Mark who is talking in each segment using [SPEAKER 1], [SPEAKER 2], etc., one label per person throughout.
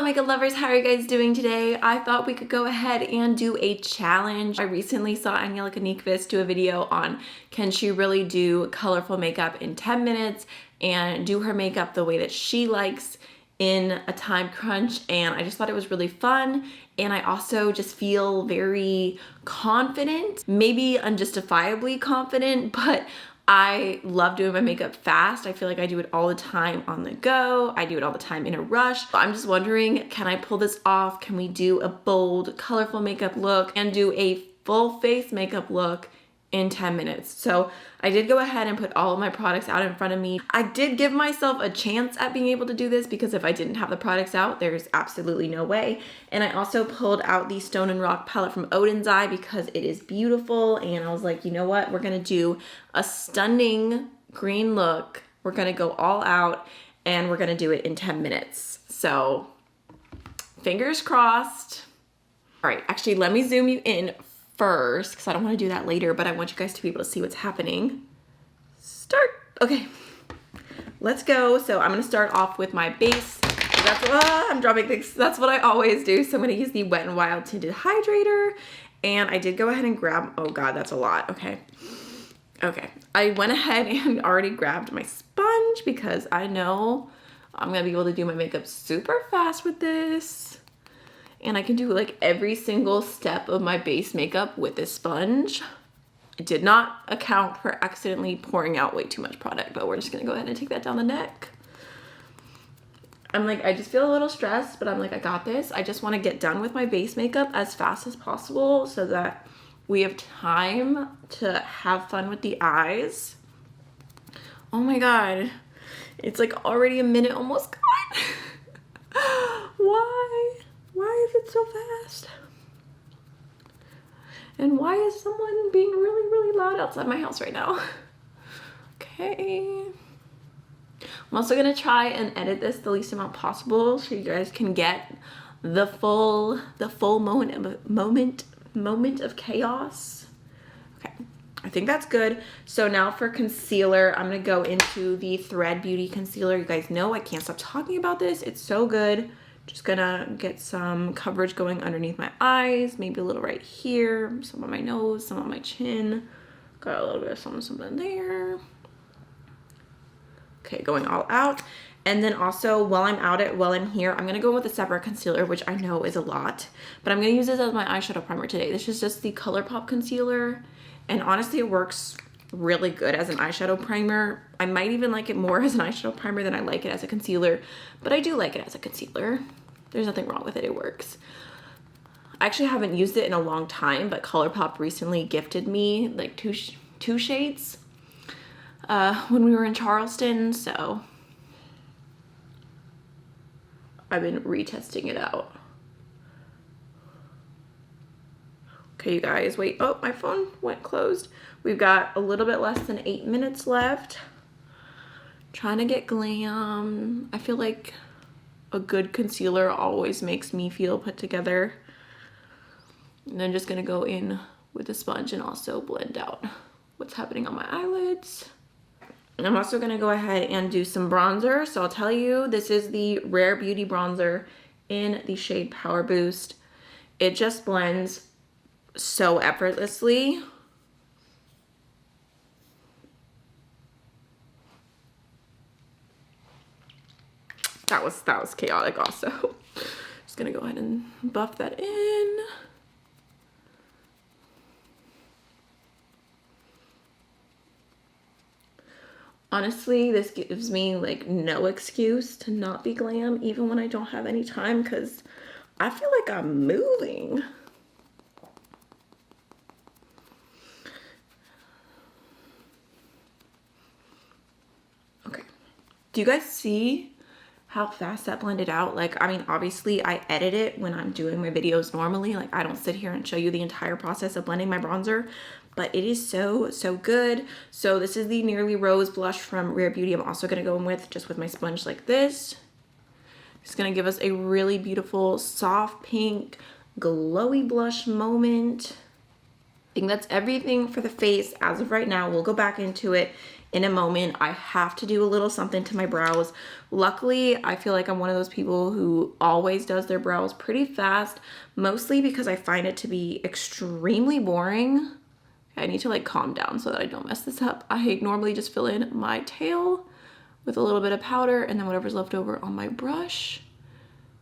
[SPEAKER 1] Hello makeup lovers, how are you guys doing today? I thought we could go ahead and do a challenge. I recently saw AMYLOVES do a video on can she really do colorful makeup in 10 minutes and do her makeup the way that she likes in a time crunch, and I just thought it was really fun. And I also just feel very confident, maybe unjustifiably confident, but I love doing my makeup fast. I feel like I do it all the time on the go. I do it all the time in a rush. I'm just wondering, can I pull this off? Can we do a bold, colorful makeup look and do a full face makeup look in 10 minutes? So I did go ahead and put all of my products out in front of me. I did give myself a chance at being able to do this because if I didn't have the products out, there's absolutely no way. And I also pulled out the Stone and Rock palette from Odin's Eye because it is beautiful. And I was like, you know what? We're gonna do a stunning green look. We're gonna go all out and we're gonna do it in 10 minutes. So fingers crossed. All right, actually, let me zoom you in first because I don't want to do that later, but I want you guys to be able to see what's happening. Start. Okay, let's go. So I'm going to start off with my base. That's I'm dropping things. That's what I always do. So I'm going to use the Wet n Wild Tinted Hydrator, and I did go ahead and grab, oh god, that's a lot. Okay, I went ahead and already grabbed my sponge because I know I'm going to be able to do my makeup super fast with this. And I can do like every single step of my base makeup with this sponge. I did not account for accidentally pouring out way too much product, but we're just gonna go ahead and take that down the neck. I'm like, I just feel a little stressed, but I'm like, I got this. I just wanna get done with my base makeup as fast as possible so that we have time to have fun with the eyes. Oh my God, it's like already a minute almost gone. Why? Why is it so fast? And why is someone being really, really loud outside my house right now? Okay. I'm also gonna try and edit this the least amount possible so you guys can get the full moment of chaos. Okay, I think that's good. So now for concealer, I'm gonna go into the Thread Beauty Concealer. You guys know I can't stop talking about this. It's so good. Just gonna get some coverage going underneath my eyes, maybe a little right here, some on my nose, some on my chin. Got a little bit of something there. Okay, going all out. And then also while I'm here, I'm gonna go with a separate concealer, which I know is a lot, but I'm gonna use this as my eyeshadow primer today. This is just the ColourPop concealer, and honestly it works really good as an eyeshadow primer. I might even like it more as an eyeshadow primer than I like it as a concealer, but I do like it as a concealer. There's nothing wrong with it, it works. I actually haven't used it in a long time, but ColourPop recently gifted me like two shades when we were in Charleston, so I've been retesting it out. Okay, you guys, wait. Oh, my phone went closed. We've got a little bit less than 8 minutes left. Trying to get glam. I feel like a good concealer always makes me feel put together. And then just gonna go in with a sponge and also blend out what's happening on my eyelids. And I'm also gonna go ahead and do some bronzer. So I'll tell you, this is the Rare Beauty bronzer in the shade Power Boost. It just blends so effortlessly. That was chaotic also. Just gonna go ahead and buff that in. Honestly, this gives me like no excuse to not be glam even when I don't have any time because I feel like I'm moving. Do you guys see how fast that blended out? Like, I mean, obviously I edit it when I'm doing my videos normally. Like, I don't sit here and show you the entire process of blending my bronzer, but it is so, so good. So this is the Nearly Rose blush from Rare Beauty. I'm also gonna go in with, just with my sponge like this. It's gonna give us a really beautiful, soft pink, glowy blush moment. I think that's everything for the face as of right now. We'll go back into it in a moment. I have to do a little something to my brows. Luckily, I feel like I'm one of those people who always does their brows pretty fast, mostly because I find it to be extremely boring. I need to like calm down so that I don't mess this up. I normally just fill in my tail with a little bit of powder and then whatever's left over on my brush.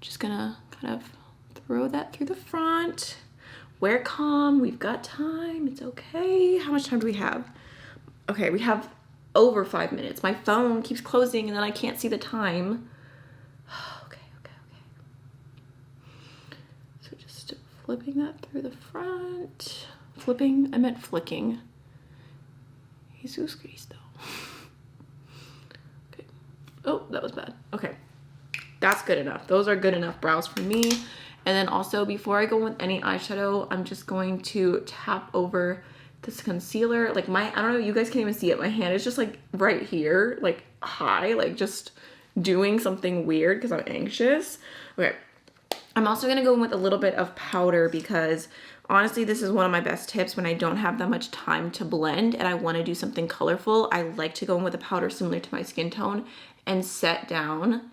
[SPEAKER 1] Just gonna kind of throw that through the front. We're calm, we've got time, it's okay. How much time do we have? Okay, we have over 5 minutes. My phone keeps closing and then I can't see the time. Okay. So just flipping that through the front. Flipping, I meant flicking. Jesus Cristo. Okay. Oh, that was bad. Okay. That's good enough. Those are good enough brows for me. And then also, before I go with any eyeshadow, I'm just going to tap over this concealer. Like I don't know, you guys can't even see it. My hand is just like right here, like high, like just doing something weird because I'm anxious. Okay. I'm also gonna go in with a little bit of powder because honestly, this is one of my best tips when I don't have that much time to blend and I wanna do something colorful. I like to go in with a powder similar to my skin tone and set down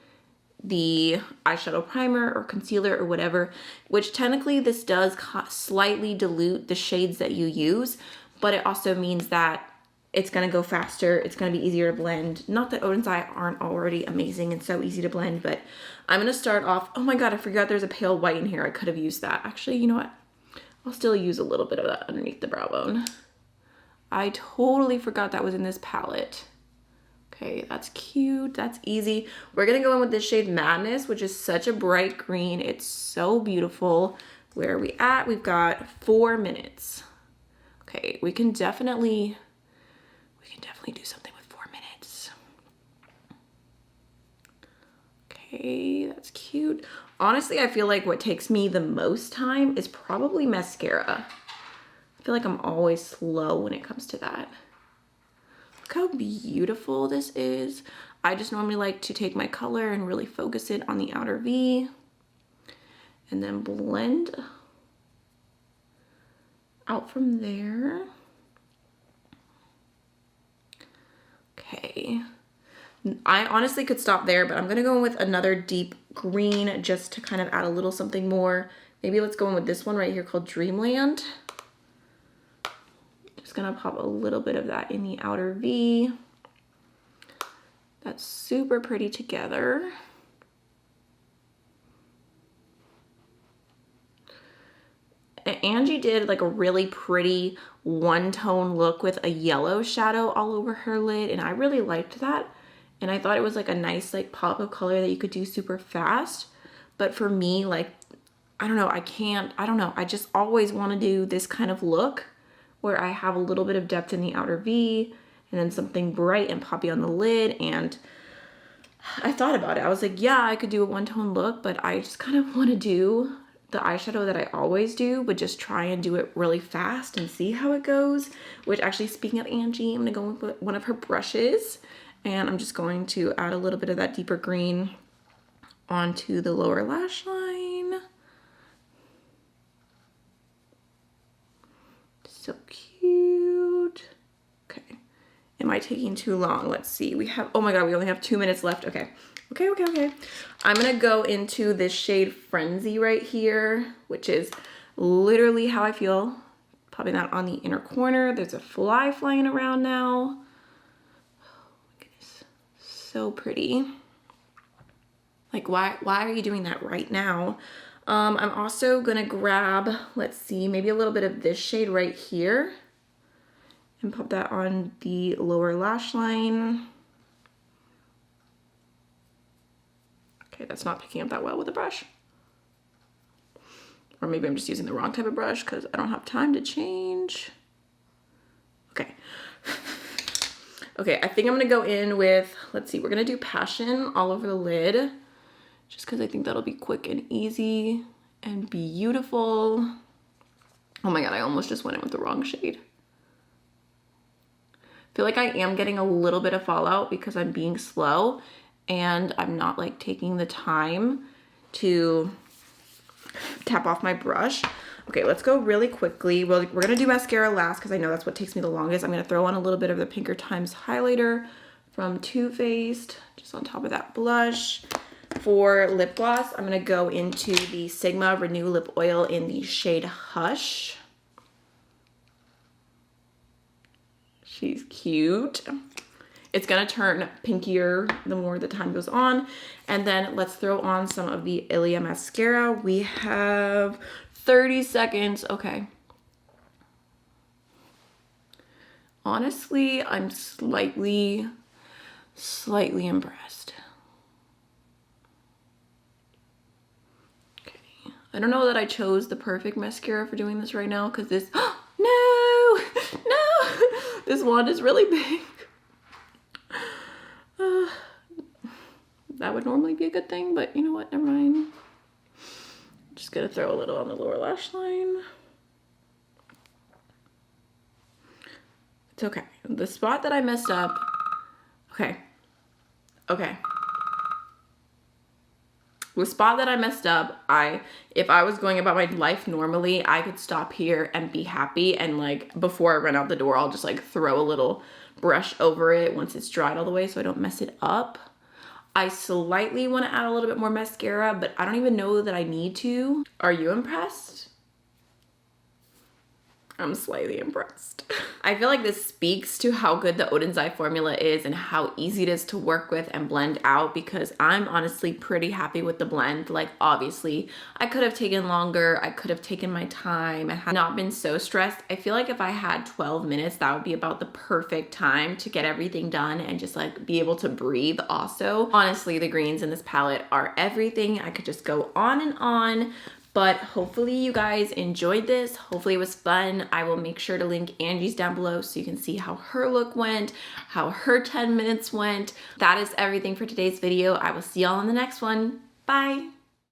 [SPEAKER 1] the eyeshadow primer or concealer or whatever, which technically this does slightly dilute the shades that you use, but it also means that it's gonna go faster, it's gonna be easier to blend. Not that Odin's Eye aren't already amazing and so easy to blend, but I'm gonna start off, oh my God, I forgot there's a pale white in here. I could have used that. Actually, you know what? I'll still use a little bit of that underneath the brow bone. I totally forgot that was in this palette. Okay, that's cute, that's easy. We're gonna go in with this shade Madness, which is such a bright green. It's so beautiful. Where are we at? We've got 4 minutes. Okay, we can definitely do something with 4 minutes. Okay, that's cute. Honestly, I feel like what takes me the most time is probably mascara. I feel like I'm always slow when it comes to that. Look how beautiful this is. I just normally like to take my color and really focus it on the outer V and then blend out from there. Okay. I honestly could stop there, but I'm gonna go in with another deep green just to kind of add a little something more. Maybe let's go in with this one right here called Dreamland. Just gonna pop a little bit of that in the outer V. That's super pretty together. Angie did like a really pretty one-tone look with a yellow shadow all over her lid, and I really liked that. And I thought it was like a nice like pop of color that you could do super fast. But for me, like, I don't know, I just always want to do this kind of look where I have a little bit of depth in the outer V and then something bright and poppy on the lid. And I thought about it. I was like, yeah, I could do a one-tone look, but I just kind of want to do the eyeshadow that I always do, but just try and do it really fast and see how it goes. Which actually, speaking of Angie, I'm gonna go with one of her brushes and I'm just going to add a little bit of that deeper green onto the lower lash line. So cute. Okay. Am I taking too long? Let's see. We have, oh my God, we only have 2 minutes left. Okay. Okay. I'm gonna go into this shade Frenzy right here, which is literally how I feel. Popping that on the inner corner. There's a fly flying around now. Oh my goodness. So pretty. Like, why are you doing that right now? I'm also gonna grab, let's see, maybe a little bit of this shade right here and pop that on the lower lash line. Okay, that's not picking up that well with a brush. Or maybe I'm just using the wrong type of brush because I don't have time to change. Okay. Okay, I think I'm gonna go in with, let's see, we're gonna do Passion all over the lid, just because I think that'll be quick and easy and beautiful. Oh my God, I almost just went in with the wrong shade. I feel like I am getting a little bit of fallout because I'm being slow and I'm not like taking the time to tap off my brush. Okay, let's go really quickly. We're gonna do mascara last because I know that's what takes me the longest. I'm gonna throw on a little bit of the Pinker Times highlighter from Too Faced, just on top of that blush. For lip gloss, I'm gonna go into the Sigma Renew Lip Oil in the shade Hush. She's cute. It's gonna turn pinkier the more the time goes on. And then let's throw on some of the Ilia mascara. We have 30 seconds, okay. Honestly, I'm slightly impressed. Okay, I don't know that I chose the perfect mascara for doing this right now because this, no, this wand is really big. That would normally be a good thing, but you know what, never mind. Just gonna throw a little on the lower lash line. It's okay. The spot that I messed up, okay. The spot that I messed up, if I was going about my life normally, I could stop here and be happy, and like before I run out the door, I'll just like throw a little brush over it once it's dried all the way so I don't mess it up. I slightly want to add a little bit more mascara, but I don't even know that I need to. Are you impressed? I'm slightly impressed. I feel like this speaks to how good the Oden's Eye formula is and how easy it is to work with and blend out, because I'm honestly pretty happy with the blend. Like obviously I could have taken longer, I could have taken my time and had not been so stressed. I feel like if I had 12 minutes, that would be about the perfect time to get everything done and just like be able to breathe also. Honestly, the greens in this palette are everything. I could just go on and on. But hopefully you guys enjoyed this. Hopefully it was fun. I will make sure to link Angie's down below so you can see how her look went, how her 10 minutes went. That is everything for today's video. I will see y'all in the next one. Bye.